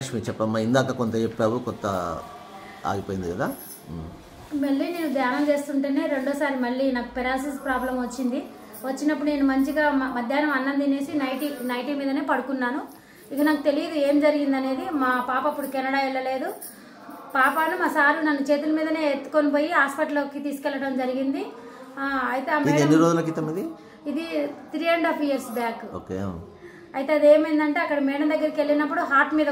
లక్ష్మి చెప్పమ్మా, ఇందాక కొంత చెప్పావు, కొత్త ఆగిపోయింది కదా. మళ్ళీ నేను ధ్యానం చేస్తుంటేనే రెండోసారి మళ్ళీ నాకు పెరాలసిస్ ప్రాబ్లం వచ్చింది. వచ్చినప్పుడు నేను మంచిగా మధ్యాహ్నం అన్నం తినేసి నైటీ మీదనే పడుకున్నాను. ఇక నాకు తెలియదు ఏం జరిగిందనేది. మా పాప అప్పుడు కెనడా వెళ్ళలేదు. పాపను మా సారు నన్ను చేతుల మీదనే ఎత్తుకొని పోయి హాస్పిటల్లోకి తీసుకెళ్లడం జరిగింది. అయితే ఎన్ని రోజుల క్రితం ఇది 3.5 years బ్యాక్. ఓకే. అయితే అది ఏమైందంటే అక్కడ మేడం దగ్గరికి వెళ్ళినప్పుడు హార్ట్ మీద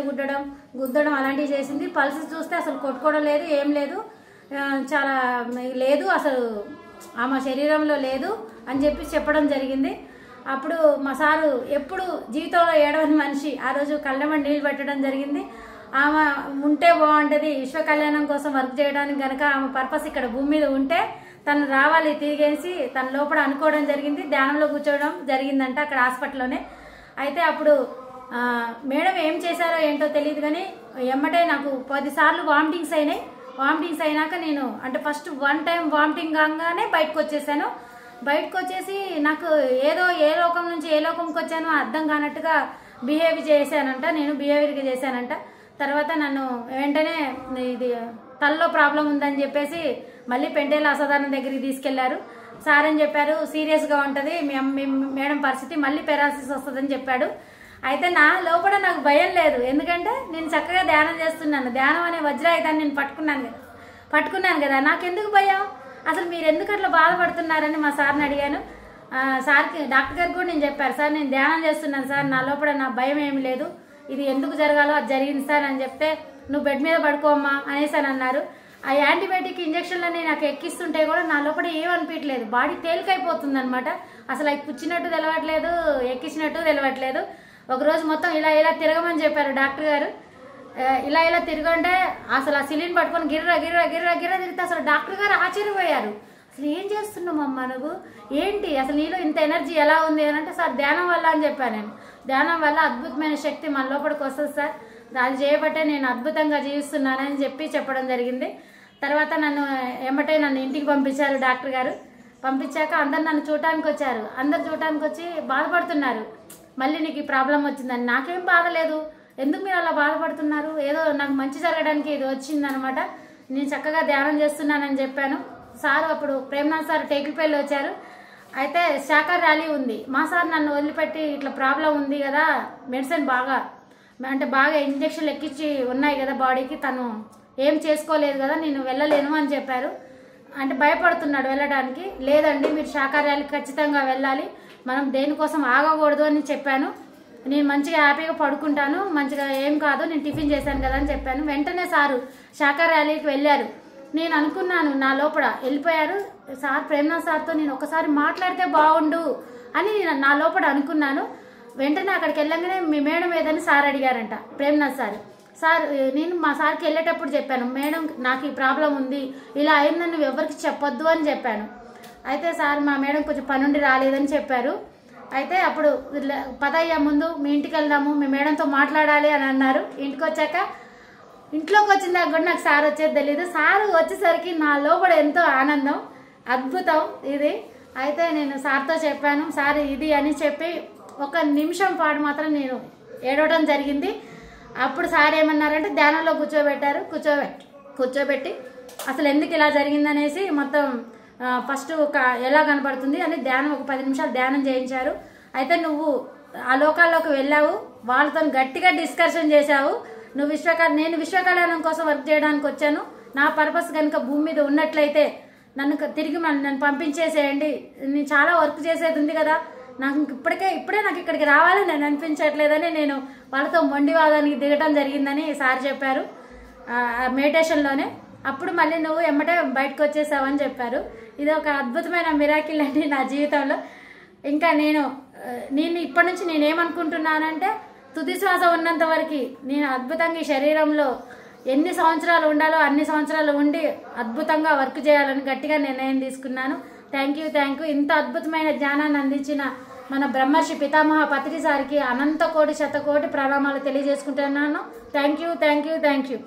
గుద్దడం అలాంటివి చేసింది. పల్సెస్ చూస్తే అసలు కొట్టుకోవడం లేదు, ఏం లేదు, చాలా లేదు, అసలు ఆమె శరీరంలో లేదు అని చెప్పి చెప్పడం జరిగింది. అప్పుడు మా సారు ఎప్పుడు జీవితంలో ఏడవని మనిషి ఆ రోజు కళ్ళెమ్మడి నీళ్ళు పెట్టడం జరిగింది. ఆమె ఉంటే బాగుంటుంది, విశ్వ కళ్యాణం కోసం వర్క్ చేయడానికి గనక ఆమె పర్పస్ ఇక్కడ భూమి మీద ఉంటే తను రావాలి తిరిగేసి తన లోపల అనుకోవడం జరిగింది. ధ్యానంలో కూర్చోవడం జరిగిందంట అక్కడ హాస్పిటల్లోనే. అయితే అప్పుడు మేడం ఏం చేశారో ఏంటో తెలియదు కానీ ఎమ్మటే నాకు 10 సార్లు వామిటింగ్స్ అయినాయి. వామిటింగ్స్ అయినాక నేను అంటే ఫస్ట్ 1 time వామిటింగ్ కాగానే బయటకు వచ్చేసాను. బయటకు వచ్చేసి నాకు ఏదో ఏ లోకం నుంచి ఏ లోకంకి వచ్చానో అర్థం కానట్టుగా బిహేవ్ చేశానంట. నేను బిహేవియర్గా చేశానంట. తర్వాత నన్ను వెంటనే ఇది తలలో ప్రాబ్లం ఉందని చెప్పేసి మళ్ళీ పెంటేల అసాధారణ దగ్గరికి తీసుకెళ్లారు. సార్ అని చెప్పారు సీరియస్గా ఉంటుంది మేడం పరిస్థితి, మళ్ళీ పెరాలసిస్ వస్తుందని చెప్పాడు. అయితే నా లోపల నాకు భయం లేదు, ఎందుకంటే నేను చక్కగా ధ్యానం చేస్తున్నాను. ధ్యానం అనే వజ్రాయుధాన్ని నేను పట్టుకున్నాను కదా, నాకెందుకు భయం? అసలు మీరు ఎందుకు అట్లా బాధపడుతున్నారని మా సార్ని అడిగాను. సార్కి డాక్టర్ గారికి కూడా నేను చెప్పాను, సార్ నేను ధ్యానం చేస్తున్నాను సార్, నా లోపల నా భయం ఏమి లేదు, ఇది ఎందుకు జరగాలో అది జరిగింది సార్ అని చెప్తే నువ్వు బెడ్ మీద పడుకోమ్మా అనేసి అని అన్నారు. ఆ యాంటీబయాటిక్ ఇంజక్షన్లని నాకు ఎక్కిస్తుంటే కూడా నా లోపల ఏమనిపించలేదు, బాడీ తేలికైపోతుంది అనమాట. అసలు అవి పుచ్చినట్టు తెలవట్లేదు, ఎక్కించినట్టు తెలవట్లేదు. ఒకరోజు మొత్తం ఇలా తిరగమని చెప్పారు డాక్టర్ గారు. ఇలా తిరగంటే అసలు ఆ సిలిండర్ పట్టుకొని గిర్ర తిరిగితే అసలు డాక్టర్ గారు ఆశ్చర్యపోయారు. అసలు ఏం చేస్తున్నామమ్మా నువ్వు, ఏంటి అసలు నీలో ఇంత ఎనర్జీ ఎలా ఉంది అని అంటే, సార్ ధ్యానం వల్ల అని చెప్పాను నేను. ధ్యానం వల్ల అద్భుతమైన శక్తి మన లోపలికి వస్తుంది సార్, అది చేయబట్టే నేను అద్భుతంగా జీవిస్తున్నానని చెప్పడం జరిగింది. తర్వాత నన్ను ఇంటికి పంపించారు డాక్టర్ గారు. పంపించాక అందరు నన్ను చూడటానికి వచ్చారు. అందరు చూడటానికి వచ్చి బాధపడుతున్నారు, మళ్ళీ నీకు ఈ ప్రాబ్లం వచ్చిందని. నాకేం బాధ లేదు, ఎందుకు మీరు అలా బాధపడుతున్నారు, ఏదో నాకు మంచి జరగడానికి ఇది వచ్చిందనమాట, నేను చక్కగా ధ్యానం చేస్తున్నానని చెప్పాను. సారు అప్పుడు ప్రేమనాథ్ సార్ టేకులపల్లి వచ్చారు. అయితే శాఖ ర్యాలీ ఉంది. మా సార్ నన్ను వదిలిపెట్టి ఇట్లా ప్రాబ్లం ఉంది కదా, మెడిసిన్ బాగా ఇంజక్షన్లు ఎక్కించి ఉన్నాయి కదా బాడీకి, తను ఏం చేసుకోలేదు కదా, నేను వెళ్ళలేను అని చెప్పారు. అంటే భయపడుతున్నాడు వెళ్ళడానికి. లేదండి మీరు శాఖ ర్యాలీకి ఖచ్చితంగా వెళ్ళాలి, మనం దేనికోసం ఆగకూడదు అని చెప్పాను. నేను మంచిగా హ్యాపీగా పడుకుంటాను, మంచిగా ఏం కాదు, నేను టిఫిన్ చేశాను కదా అని చెప్పాను. వెంటనే సారు శాఖ ర్యాలీకి వెళ్ళారు. నేను అనుకున్నాను నా లోపల వెళ్ళిపోయారు సార్, ప్రేమనాథ్ సార్తో నేను ఒకసారి మాట్లాడితే బాగుండు అని నా లోపల అనుకున్నాను. వెంటనే అక్కడికి వెళ్ళగానే మీ మేడం ఏదని సార్ అడిగారంట ప్రేమనాథ్ సార్. సార్ నేను మా సార్కి వెళ్ళేటప్పుడు చెప్పాను, మేడం నాకు ఈ ప్రాబ్లం ఉంది, ఇలా అయిందని నువ్వు ఎవరికి చెప్పొద్దు అని చెప్పాను. అయితే సార్ మా మేడం కొంచెం పనుండి రాలేదని చెప్పారు. అయితే అప్పుడు పదయ్యా ముందు మీ ఇంటికి వెళ్దాము, మీ మేడంతో మాట్లాడాలి అని అన్నారు. ఇంటికి వచ్చాక ఇంట్లోకి వచ్చిన దాకా కూడా నాకు సార్ వచ్చేది తెలీదు. సార్ వచ్చేసరికి నా లోపల ఎంతో ఆనందం, అద్భుతం ఇది. అయితే నేను సార్తో చెప్పాను, సార్ ఇది అని చెప్పి 1 నిమిషం పాటు మాత్రం నేను ఏడవడం జరిగింది. అప్పుడు సార్ ఏమన్నారంటే ధ్యానంలో కూర్చోబెట్టి అసలు ఎందుకు ఇలా జరిగిందనేసి మొత్తం ఫస్ట్ ఎలా కనపడుతుంది అని ధ్యానం 10 నిమిషాలు ధ్యానం చేయించారు. అయితే నువ్వు ఆ లోకాల్లోకి వెళ్ళావు, వాళ్ళతో గట్టిగా డిస్కషన్ చేశావు, నేను విశ్వకళ్యాణం కోసం వర్క్ చేయడానికి వచ్చాను, నా పర్పస్ కనుక భూమి మీద ఉన్నట్లయితే నన్ను పంపించేసేయండి, నేను చాలా వర్క్ చేసేది ఉంది కదా, నాకు ఇప్పుడే నాకు ఇక్కడికి రావాలని నేను అనిపించట్లేదని నేను వాళ్ళతో మొండివాదానికి దిగటం జరిగిందని సార్ చెప్పారు మెడిటేషన్లోనే. అప్పుడు మళ్ళీ నువ్వు ఎమ్మటే బయటకు వచ్చేసావని చెప్పారు. ఇది ఒక అద్భుతమైన మిరాకిల్ అండి నా జీవితంలో. ఇంకా నేను ఇప్పటి నుంచి నేనేమనుకుంటున్నానంటే, తుది శ్వాస ఉన్నంత వరకు నేను అద్భుతంగా ఈ శరీరంలో ఎన్ని సంవత్సరాలు ఉండాలో అన్ని సంవత్సరాలు ఉండి అద్భుతంగా వర్క్ చేయాలని గట్టిగా నిర్ణయం తీసుకున్నాను. Thank you. ఇంత అద్భుతమైన జ్ఞానాన్ని అందించిన మన బ్రహ్మర్షి పితామహ పత్రి సార్కి అనంత కోటి శతకోటి ప్రణామాలు తెలియజేసుకుంటున్నాను. Thank you.